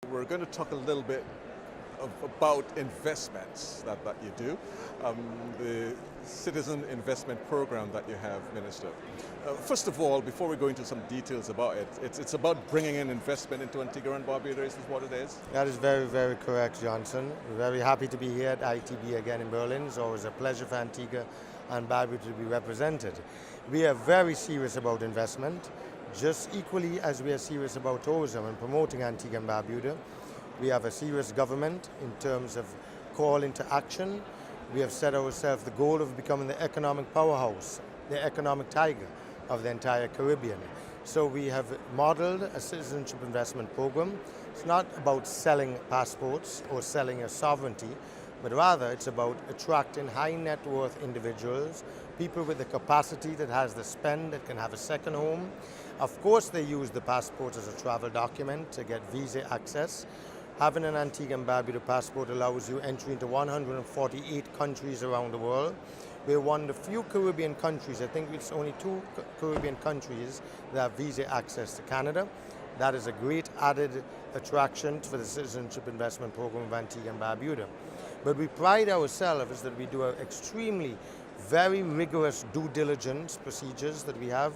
We're going to talk a little bit about investments that you do, the Citizen Investment Program that you have, Minister. First of all, before we go into some details about it, it's about bringing in investment into Antigua and Barbuda, is what it is? That is very, very correct, Johnson. We're very happy to be here at ITB again in Berlin. It's always a pleasure for Antigua and Barbuda to be represented. We are very serious about investment, just equally as we are serious about tourism and promoting Antigua and Barbuda. We have a serious government in terms of call into action. We have set ourselves the goal of becoming the economic powerhouse, the economic tiger of the entire Caribbean. So we have modeled a citizenship investment program. It's not about selling passports or selling your sovereignty, but rather it's about attracting high net worth individuals, people with the capacity that has the spend, that can have a second home. Of course they use the passport as a travel document to get visa access. Having an Antigua and Barbuda passport allows you entry into 148 countries around the world. We're one of the few Caribbean countries, I think it's only 2 Caribbean countries that have visa access to Canada. That is a great added attraction for the Citizenship Investment Program of Antigua and Barbuda. But we pride ourselves that we do an extremely, very rigorous due diligence procedures that we have,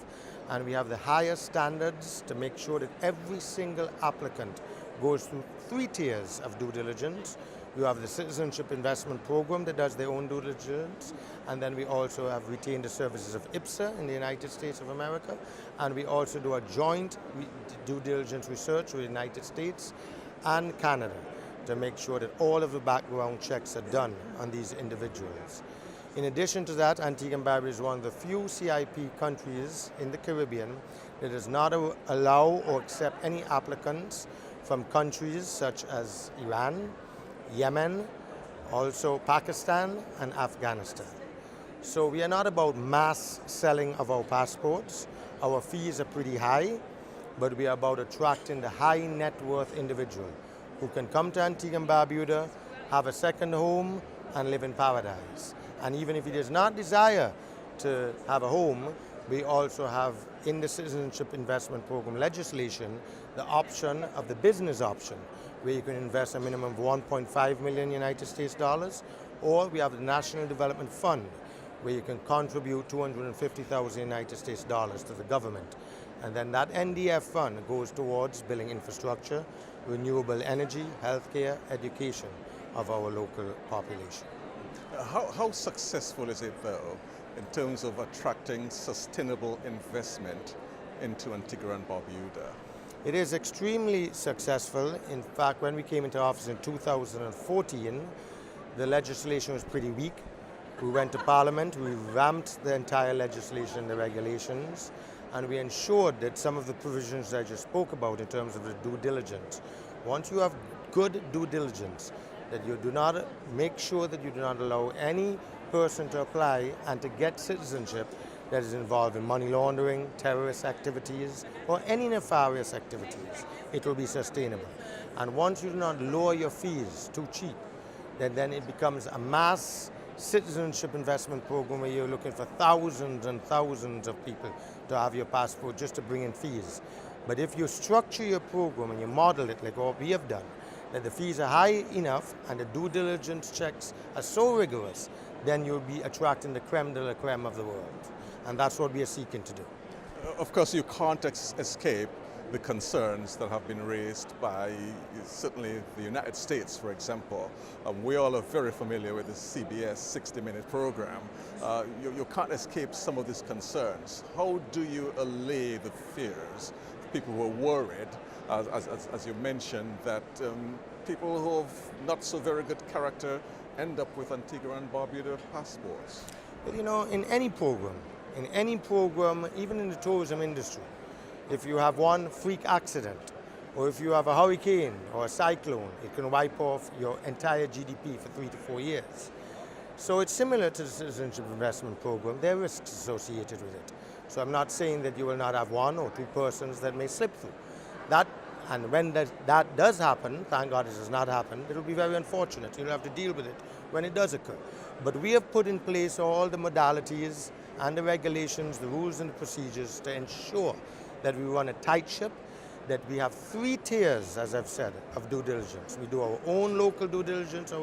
and we have the highest standards to make sure that every single applicant goes through 3 tiers of due diligence. You have the Citizenship Investment Program that does their own due diligence, and then we also have retained the services of IPSA in the United States of America, and we also do a joint due diligence research with the United States and Canada to make sure that all of the background checks are done on these individuals. In addition to that, Antigua and Barbuda is one of the few CIP countries in the Caribbean that does not allow or accept any applicants from countries such as Iran, Yemen, also Pakistan and Afghanistan. So we are not about mass selling of our passports. Our fees are pretty high, but we are about attracting the high net worth individual who can come to Antigua and Barbuda, have a second home and live in paradise. And even if he does not desire to have a home, we also have in the Citizenship Investment Program legislation the option of the business option, where you can invest a minimum of 1.5 million United States dollars, or we have the National Development Fund, where you can contribute 250,000 United States dollars to the government. And then that NDF fund goes towards building infrastructure, renewable energy, healthcare, education of our local population. How successful is it, though, in terms of attracting sustainable investment into Antigua and Barbuda? It is extremely successful. In fact, when we came into office in 2014, the legislation was pretty weak. We went to Parliament, we ramped the entire legislation, the regulations, and we ensured that some of the provisions I just spoke about in terms of the due diligence, once you have good due diligence, that you do not make sure that you do not allow any person to apply and to get citizenship that is involved in money laundering, terrorist activities, or any nefarious activities. It will be sustainable. And once you do not lower your fees too cheap, then it becomes a mass citizenship investment program where you're looking for thousands and thousands of people to have your passport just to bring in fees. But if you structure your program and you model it like what we have done, that the fees are high enough and the due diligence checks are so rigorous, then you'll be attracting the creme de la creme of the world. And that's what we are seeking to do. Of course, you can't escape the concerns that have been raised by certainly the United States, for example. We all are very familiar with the CBS 60-minute program. You can't escape some of these concerns. How do you allay the fears? People who are worried, as you mentioned, that people who have not so very good character end up with Antigua and Barbuda passports. But you know, in any program, even in the tourism industry, if you have one freak accident, or if you have a hurricane or a cyclone, it can wipe off your entire GDP for 3 to 4 years. So it's similar to the Citizenship Investment Program. There are risks associated with it. So I'm not saying that you will not have 1 or 2 persons that may slip through. And when that does happen, thank God it has not happened, it will be very unfortunate. You'll have to deal with it when it does occur. But we have put in place all the modalities and the regulations, the rules and the procedures to ensure that we run a tight ship, that we have 3 tiers, as I've said, of due diligence. We do our own local due diligence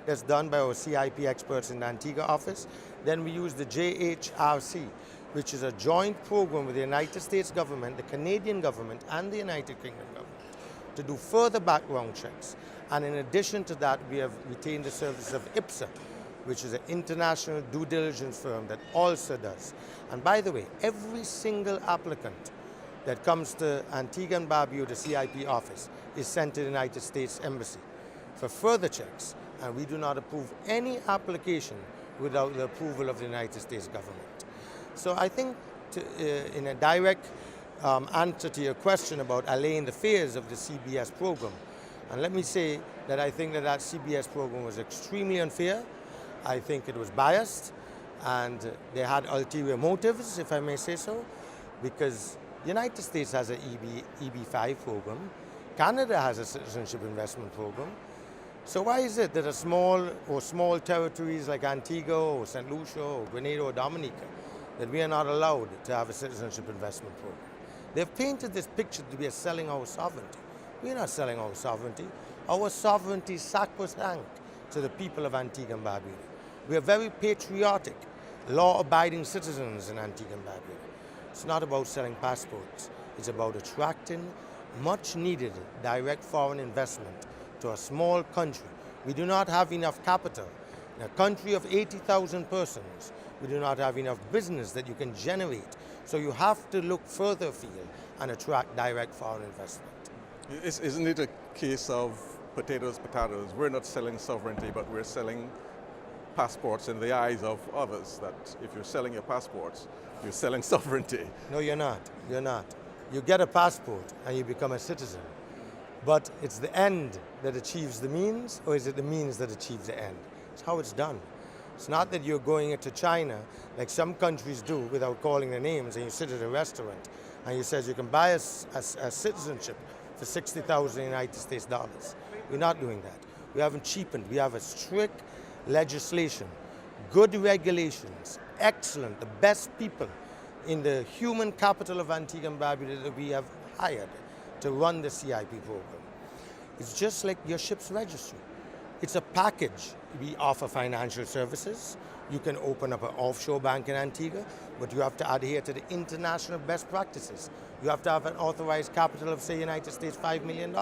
that's done by our CIP experts in the Antigua office. Then we use the JHRC, which is a joint program with the United States government, the Canadian government, and the United Kingdom government to do further background checks. And in addition to that, we have retained the service of IPSA, which is an international due diligence firm that also does. And by the way, every single applicant that comes to Antigua and Barbuda, the CIP office, is sent to the United States Embassy for further checks. And we do not approve any application without the approval of the United States government. So I think in a direct answer to your question about allaying the fears of the CBS program, and let me say that I think that CBS program was extremely unfair. I think it was biased, and they had ulterior motives, if I may say so, because the United States has an EB5 program, Canada has a citizenship investment program. So why is it that small territories like Antigua or St. Lucia or Grenada or Dominica, that we are not allowed to have a citizenship investment program? They've painted this picture to be selling our sovereignty. We're not selling our sovereignty. Our sovereignty is sacrosanct to the people of Antigua and Barbuda. We are very patriotic, law-abiding citizens in Antigua and Barbuda. It's not about selling passports. It's about attracting much-needed direct foreign investment to a small country. We do not have enough capital. In a country of 80,000 persons, we do not have enough business that you can generate. So you have to look further afield and attract direct foreign investment. Isn't it a case of potatoes? We're not selling sovereignty, but we're selling passports in the eyes of others, that if you're selling your passports, you're selling sovereignty. No, you're not. You're not. You get a passport and you become a citizen. But it's the end that achieves the means, or is it the means that achieves the end? It's how it's done. It's not that you're going into China, like some countries do, without calling the names, and you sit at a restaurant and you says you can buy a citizenship for 60,000 United States dollars. We're not doing that. We haven't cheapened. We have a strict legislation, good regulations, excellent, the best people in the human capital of Antigua and Barbuda that we have hired to run the CIP program. It's just like your ship's registry. It's a package. We offer financial services. You can open up an offshore bank in Antigua, but you have to adhere to the international best practices. You have to have an authorized capital of, say, United States, $5 million.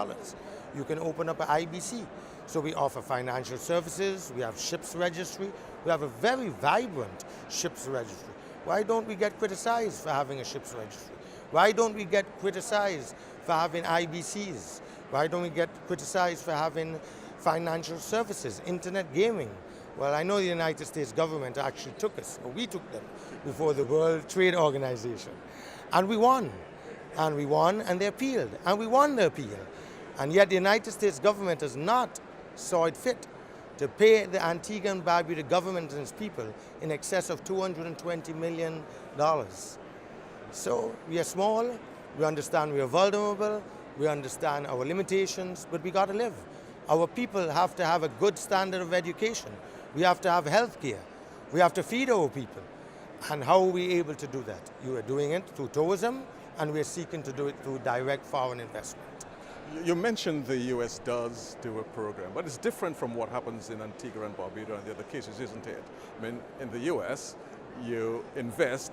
You can open up an IBC. So we offer financial services, we have ships registry, we have a very vibrant ships registry. Why don't we get criticized for having a ships registry? Why don't we get criticized for having IBCs? Why don't we get criticized for having financial services, internet gaming? Well, I know the United States government actually took us, or we took them, before the World Trade Organization. And we won. And we won, and they appealed. And we won the appeal. And yet the United States government has not saw it fit to pay the Antigua and Barbuda government and its people in excess of $220 million. So we are small, we understand we are vulnerable, we understand our limitations, but we got to live. Our people have to have a good standard of education. We have to have health care. We have to feed our people. And how are we able to do that? You are doing it through tourism, and we are seeking to do it through direct foreign investment. You mentioned the U.S. does do a program, but it's different from what happens in Antigua and Barbuda and the other cases, isn't it? I mean, in the U.S., you invest,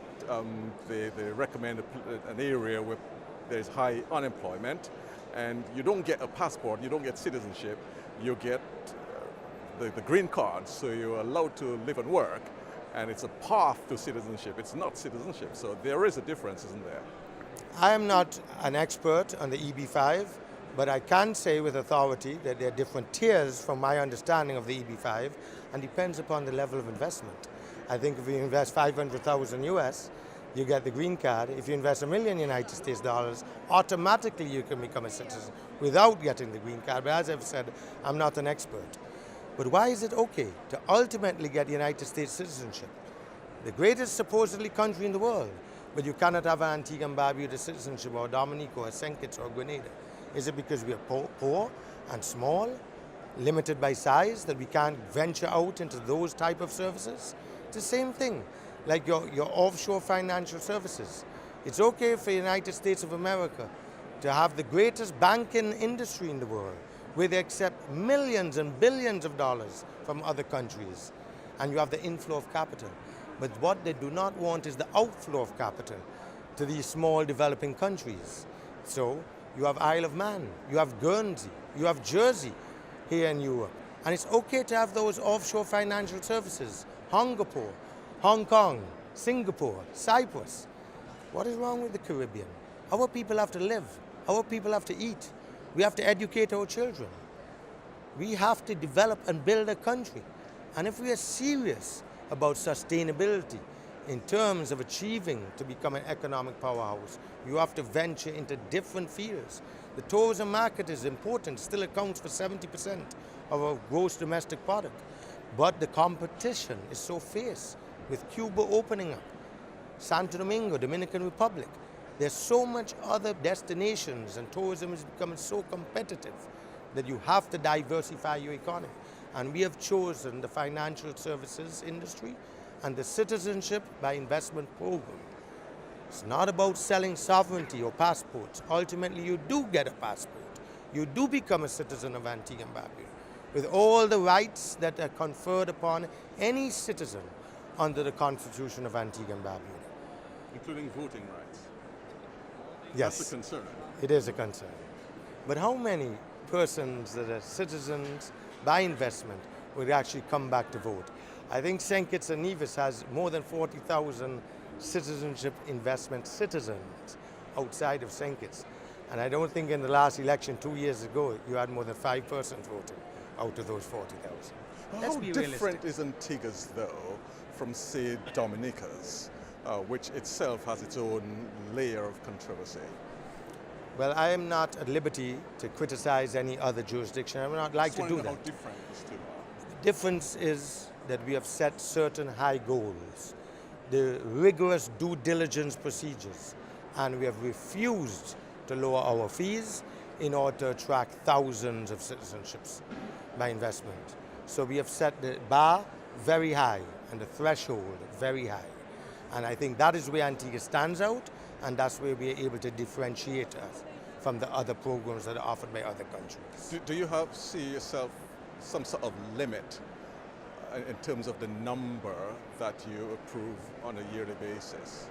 they recommend an area where there's high unemployment, and you don't get a passport, you don't get citizenship, you get the green card, so you're allowed to live and work, and it's a path to citizenship. It's not citizenship, so there is a difference, isn't there? I am not an expert on the EB5, but I can say with authority that there are different tiers from my understanding of the EB5, and depends upon the level of investment. I think if you invest 500,000 US, you get the green card. If you invest $1 million United States dollars, automatically you can become a citizen without getting the green card. But as I've said, I'm not an expert. But why is it okay to ultimately get United States citizenship? The greatest supposedly country in the world, but you cannot have an Antigua and Barbuda citizenship, or Dominica, or St. Kitts, or Grenada. Is it because we are poor and small, limited by size, that we can't venture out into those type of services? It's the same thing, like your offshore financial services. It's okay for the United States of America to have the greatest banking industry in the world, where they accept millions and billions of dollars from other countries, and you have the inflow of capital. But what they do not want is the outflow of capital to these small developing countries. So you have Isle of Man, you have Guernsey, you have Jersey here in Europe. And it's okay to have those offshore financial services, Singapore, Hong Kong, Singapore, Cyprus. What is wrong with the Caribbean? Our people have to live. Our people have to eat. We have to educate our children. We have to develop and build a country. And if we are serious about sustainability in terms of achieving to become an economic powerhouse, you have to venture into different fields. The tourism market is important, still accounts for 70% of our gross domestic product. But the competition is so fierce, with Cuba opening up, Santo Domingo, Dominican Republic. There's so much other destinations, and tourism is becoming so competitive that you have to diversify your economy. And we have chosen the financial services industry and the citizenship by investment program. It's not about selling sovereignty or passports. Ultimately, you do get a passport. You do become a citizen of Antigua and Barbuda, with all the rights that are conferred upon any citizen under the Constitution of Antigua and Barbuda. Including voting rights? Yes. That's a concern. It is a concern. But how many persons that are citizens by investment would actually come back to vote? I think St. Kitts and Nevis has more than 40,000 citizenship investment citizens outside of St. Kitts. And I don't think in the last election 2 years ago you had more than 5 persons voting out of those 40,000. How different is Antigua's, though, from, say, Dominica's, which itself has its own layer of controversy? Well, I am not at liberty to criticize any other jurisdiction. I would not like to do that. How different these two are? The difference is that we have set certain high goals, the rigorous due diligence procedures, and we have refused to lower our fees in order to attract thousands of citizenships by investment. So we have set the bar very high and the threshold very high. And I think that is where Antigua stands out, and that's where we are able to differentiate us from the other programs that are offered by other countries. Do you see yourself some sort of limit in terms of the number that you approve on a yearly basis?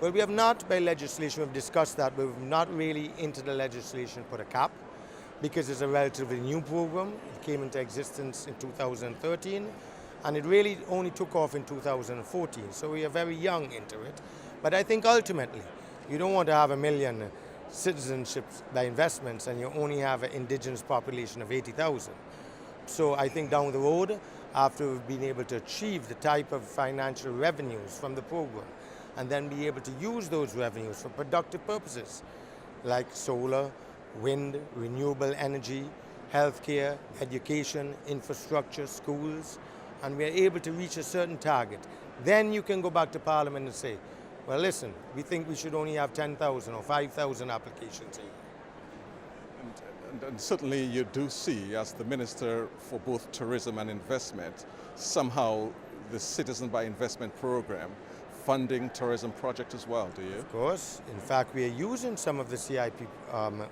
Well, we have not, by legislation, we've discussed that, but we've not really into the legislation put a cap, because it's a relatively new program. It came into existence in 2013, and it really only took off in 2014, so we are very young into it. But I think ultimately, you don't want to have 1 million citizenships by investments and you only have an indigenous population of 80,000. So I think down the road, after we've been able to achieve the type of financial revenues from the program, and then be able to use those revenues for productive purposes, like solar, wind, renewable energy, healthcare, education, infrastructure, schools, and we are able to reach a certain target, then you can go back to Parliament and say, well, listen, we think we should only have 10,000 or 5,000 applications a year. And certainly you do see, as the Minister for both Tourism and Investment, somehow the Citizen by Investment program funding tourism projects as well, do you? Of course. In fact, we are using some of the CIP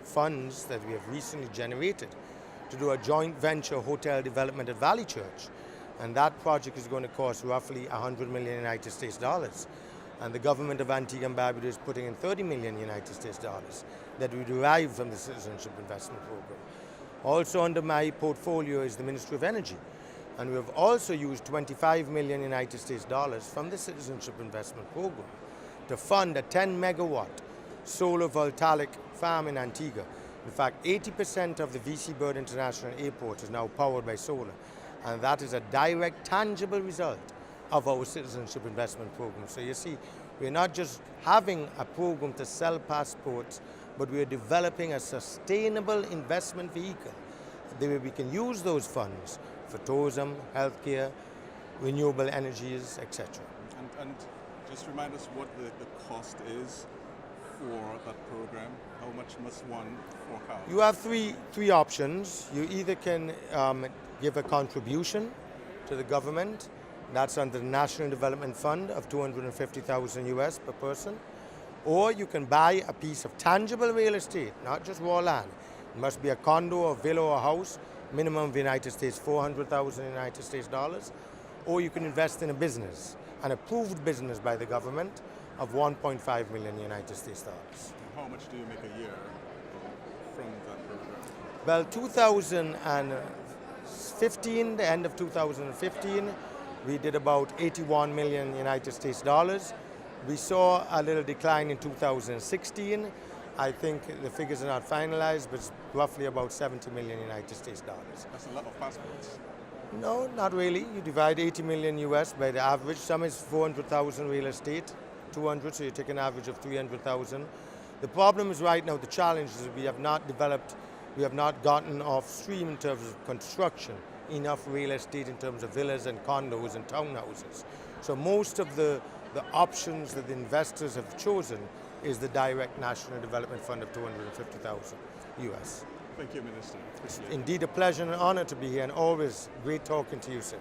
funds that we have recently generated to do a joint venture hotel development at Valley Church. And that project is going to cost roughly 100 million United States dollars. And the government of Antigua and Barbuda is putting in 30 million United States dollars that we derive from the Citizenship Investment Program. Also under my portfolio is the Ministry of Energy. And we have also used 25 million United States dollars from the Citizenship Investment Program to fund a 10 megawatt solar voltaic farm in Antigua. In fact, 80% of the VC Bird International Airport is now powered by solar. And that is a direct, tangible result of our Citizenship Investment Program. So you see, we're not just having a program to sell passports, but we're developing a sustainable investment vehicle where we can use those funds for tourism, healthcare, renewable energies, etc. And just remind us what the cost is for that program. How much must one fork out? You have three options. You either can give a contribution to the government. That's under the National Development Fund of $250,000 US per person. Or you can buy a piece of tangible real estate, not just raw land. It must be a condo, or villa, or a house, minimum of the United States, 400,000 United States dollars. Or you can invest in a business, an approved business by the government of 1.5 million United States dollars. How much do you make a year from that program? Well, 2015, the end of 2015, we did about 81 million United States dollars. We saw a little decline in 2016. I think the figures are not finalized, but it's roughly about 70 million United States dollars. That's a lot of passports. No, not really. You divide 80 million US by the average. Some is 400,000 real estate, 200, so you take an average of 300,000. The problem is right now, the challenge is we have not gotten off stream in terms of construction, enough real estate in terms of villas and condos and townhouses. So most of the options that the investors have chosen is the direct National Development Fund of 250,000 US. Thank you, Minister. It's indeed a pleasure and an honor to be here, and always great talking to you, sir.